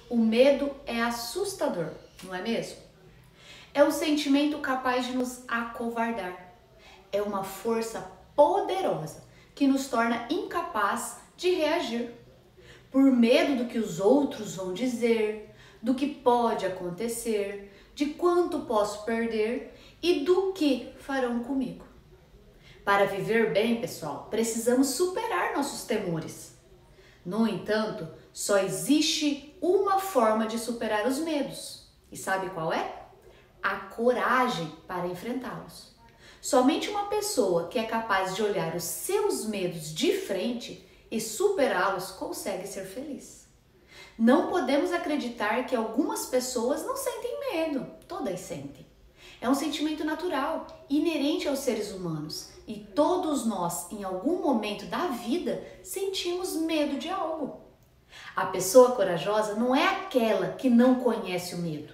O medo é assustador, não é mesmo? É um sentimento capaz de nos acovardar. É uma força poderosa que nos torna incapaz de reagir. Por medo do que os outros vão dizer, do que pode acontecer, de quanto posso perder e do que farão comigo. Para viver bem, pessoal, precisamos superar nossos temores. No entanto, só existe uma forma de superar os medos. E sabe qual é? A coragem para enfrentá-los. Somente uma pessoa que é capaz de olhar os seus medos de frente e superá-los consegue ser feliz. Não podemos acreditar que algumas pessoas não sentem medo, todas sentem. É um sentimento natural, inerente aos seres humanos, e todos nós, em algum momento da vida, sentimos medo de algo. A pessoa corajosa não é aquela que não conhece o medo,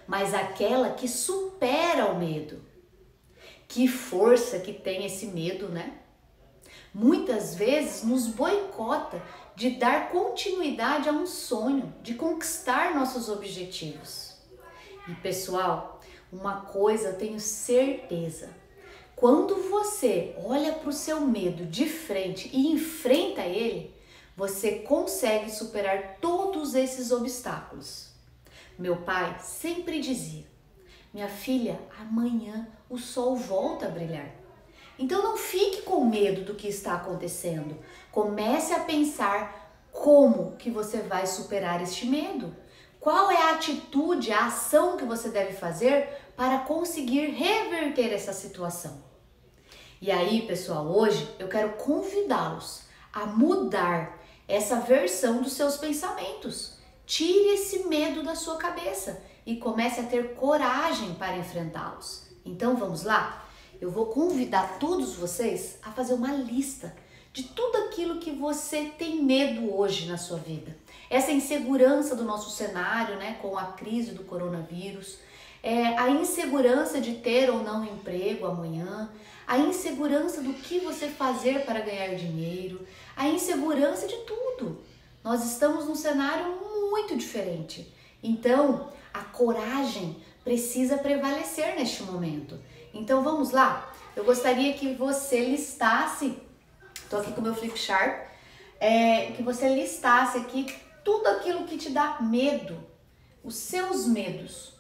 mas aquela que supera o medo. Que força que tem esse medo, né? Muitas vezes nos boicota de dar continuidade a um sonho, de conquistar nossos objetivos. E pessoal, uma coisa eu tenho certeza: quando você olha para o seu medo de frente e enfrenta ele, você consegue superar todos esses obstáculos. Meu pai sempre dizia: minha filha, amanhã o sol volta a brilhar. Então não fique com medo do que está acontecendo. Comece a pensar como que você vai superar este medo. Qual é a atitude, a ação que você deve fazer para conseguir reverter essa situação? E aí, pessoal, hoje eu quero convidá-los a mudar essa versão dos seus pensamentos. Tire esse medo da sua cabeça e comece a ter coragem para enfrentá-los. Então vamos lá? Eu vou convidar todos vocês a fazer uma lista de tudo aquilo que você tem medo hoje na sua vida. Essa insegurança do nosso cenário, né, com a crise do coronavírus, a insegurança de ter ou não emprego amanhã, a insegurança do que você fazer para ganhar dinheiro, a insegurança de tudo. Nós estamos num cenário muito diferente. Então, a coragem precisa prevalecer neste momento. Então, vamos lá? Eu gostaria que você listasse, estou aqui com o meu flip chart, que você listasse aqui tudo aquilo que te dá medo, os seus medos.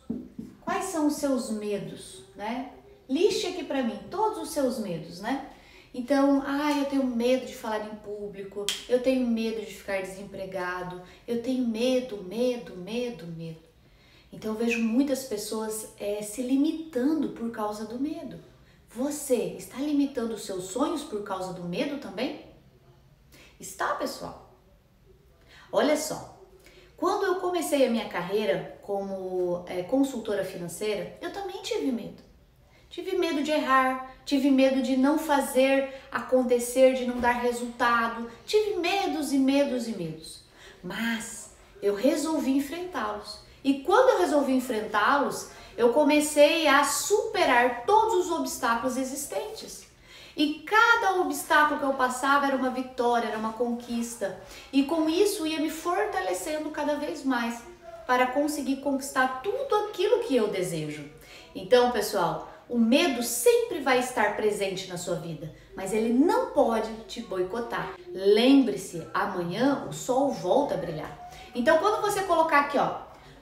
Quais são os seus medos, né? Liste aqui para mim todos os seus medos, né? Então, eu tenho medo de falar em público, eu tenho medo de ficar desempregado, eu tenho medo. Então, eu vejo muitas pessoas se limitando por causa do medo. Você está limitando os seus sonhos por causa do medo também? Está, pessoal? Olha só. Quando eu comecei a minha carreira como consultora financeira, eu também tive medo. Tive medo de errar, tive medo de não fazer acontecer, de não dar resultado. Tive medos e medos. Mas eu resolvi enfrentá-los. E quando eu resolvi enfrentá-los, eu comecei a superar todos os obstáculos existentes. E cada obstáculo que eu passava era uma vitória, era uma conquista. E com isso ia me fortalecendo cada vez mais para conseguir conquistar tudo aquilo que eu desejo. Então, pessoal, o medo sempre vai estar presente na sua vida, mas ele não pode te boicotar. Lembre-se, amanhã o sol volta a brilhar. Então, quando você colocar aqui,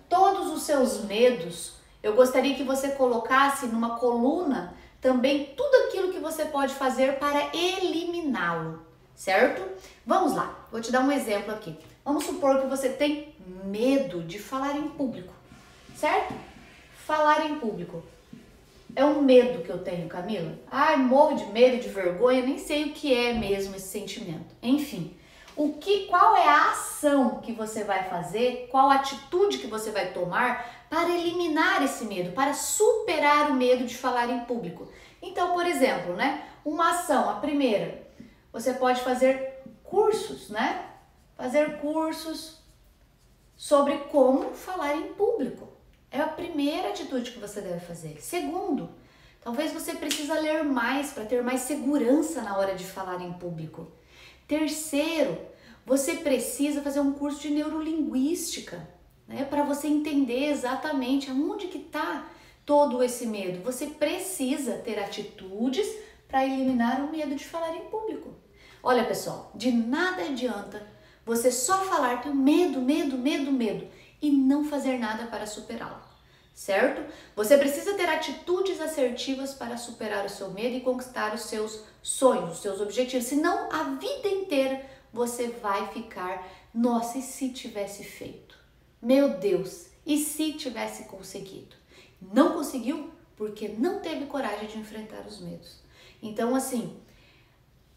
todos os seus medos, eu gostaria que você colocasse numa coluna também tudo aquilo que você pode fazer para eliminá-lo, certo? Vamos lá, vou te dar um exemplo aqui. Vamos supor que você tem medo de falar em público, certo? Falar em público. É um medo que eu tenho, Camila. Morro de medo, de vergonha, nem sei o que é mesmo esse sentimento. Enfim, qual é a ação que você vai fazer, qual a atitude que você vai tomar para eliminar esse medo, para superar o medo de falar em público? Então, por exemplo, né, uma ação, a primeira, você pode fazer cursos, né? Fazer cursos sobre como falar em público. É a primeira atitude que você deve fazer. Segundo, talvez você precisa ler mais para ter mais segurança na hora de falar em público. Terceiro, você precisa fazer um curso de neurolinguística. né? Para você entender exatamente aonde que está todo esse medo. Você precisa ter atitudes para eliminar o medo de falar em público. Olha, pessoal, de nada adianta você só falar que medo, medo, medo, medo e não fazer nada para superá-lo, certo? Você precisa ter atitudes assertivas para superar o seu medo e conquistar os seus sonhos, os seus objetivos. Senão, a vida inteira você vai ficar, nossa, e se tivesse feito? Meu Deus, e se tivesse conseguido? Não conseguiu porque não teve coragem de enfrentar os medos. Então, assim,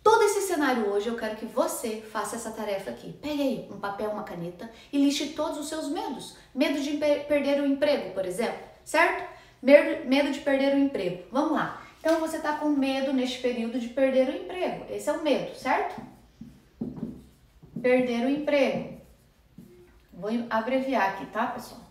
todo esse cenário hoje eu quero que você faça essa tarefa aqui. Pegue aí um papel, uma caneta e liste todos os seus medos. Medo de perder o emprego, por exemplo, certo? Medo de perder o emprego. Vamos lá. Então você está com medo neste período de perder o emprego. Esse é o medo, certo? Perder o emprego. Vou abreviar aqui, tá, pessoal?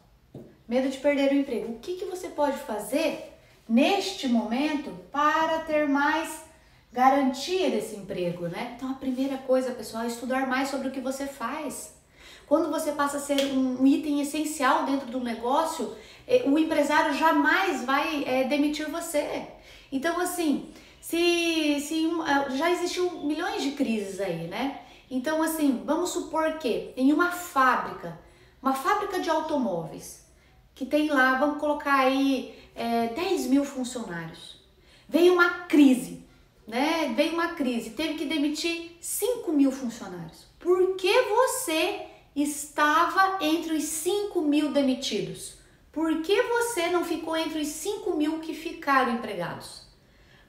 Medo de perder o emprego. O que você pode fazer neste momento para ter mais garantia desse emprego, né? Então a primeira coisa, pessoal, é estudar mais sobre o que você faz. Quando você passa a ser um item essencial dentro do negócio, o empresário jamais vai demitir você. Então, assim, já existiu milhões de crises aí, né? Então, assim, vamos supor que em uma fábrica de automóveis, que tem lá, vamos colocar aí 10 mil funcionários, veio uma crise, né? Veio uma crise, teve que demitir 5 mil funcionários. Por que você estava entre os 5 mil demitidos? Por que você não ficou entre os 5 mil que ficaram empregados?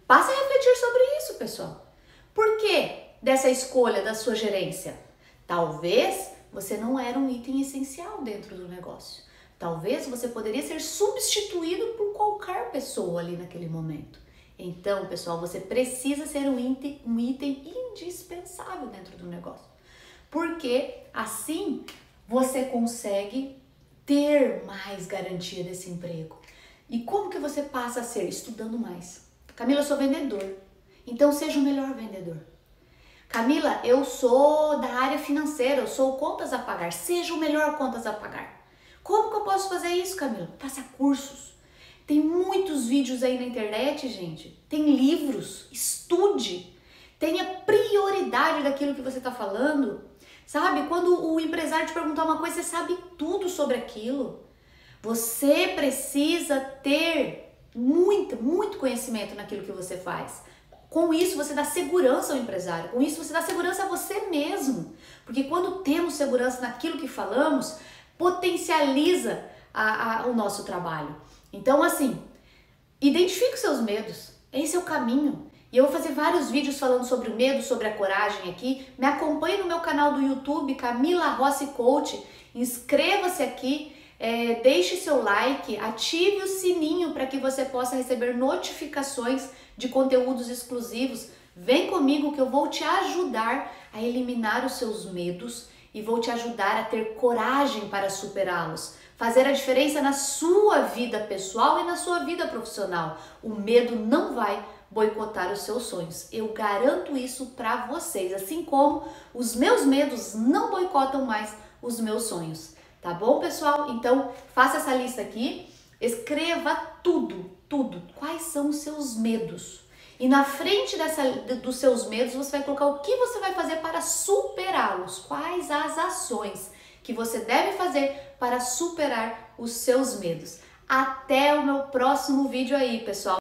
Passe a refletir sobre isso, pessoal. Por que dessa escolha da sua gerência? Talvez você não era um item essencial dentro do negócio. Talvez você poderia ser substituído por qualquer pessoa ali naquele momento. Então, pessoal, você precisa ser um item indispensável dentro do negócio. Porque assim você consegue ter mais garantia desse emprego. E como que você passa a ser? Estudando mais. Camila, eu sou vendedor. Então, seja o melhor vendedor. Camila, eu sou da área financeira, eu sou contas a pagar. Seja o melhor contas a pagar. Como que eu posso fazer isso, Camila? Faça cursos. Tem muitos vídeos aí na internet, gente. Tem livros. Estude. Tenha prioridade daquilo que você está falando. Sabe? Quando o empresário te perguntar uma coisa, você sabe tudo sobre aquilo. Você precisa ter muito conhecimento naquilo que você faz. Com isso, você dá segurança ao empresário. Com isso, você dá segurança a você mesmo. Porque quando temos segurança naquilo que falamos, potencializa o nosso trabalho. Então, assim, identifique os seus medos. Esse é o caminho. E eu vou fazer vários vídeos falando sobre o medo, sobre a coragem aqui. Me acompanhe no meu canal do YouTube, Camila Rossi Coach. Inscreva-se aqui, deixe seu like, ative o sininho para que você possa receber notificações de conteúdos exclusivos. Vem comigo que eu vou te ajudar a eliminar os seus medos e vou te ajudar a ter coragem para superá-los. Fazer a diferença na sua vida pessoal e na sua vida profissional. O medo não vai boicotar os seus sonhos. Eu garanto isso para vocês, assim como os meus medos não boicotam mais os meus sonhos. Tá bom, pessoal? Então, faça essa lista aqui, escreva tudo. Quais são os seus medos? E na frente dos seus medos, você vai colocar o que você vai fazer para superá-los. Quais as ações que você deve fazer para superar os seus medos. Até o meu próximo vídeo aí, pessoal.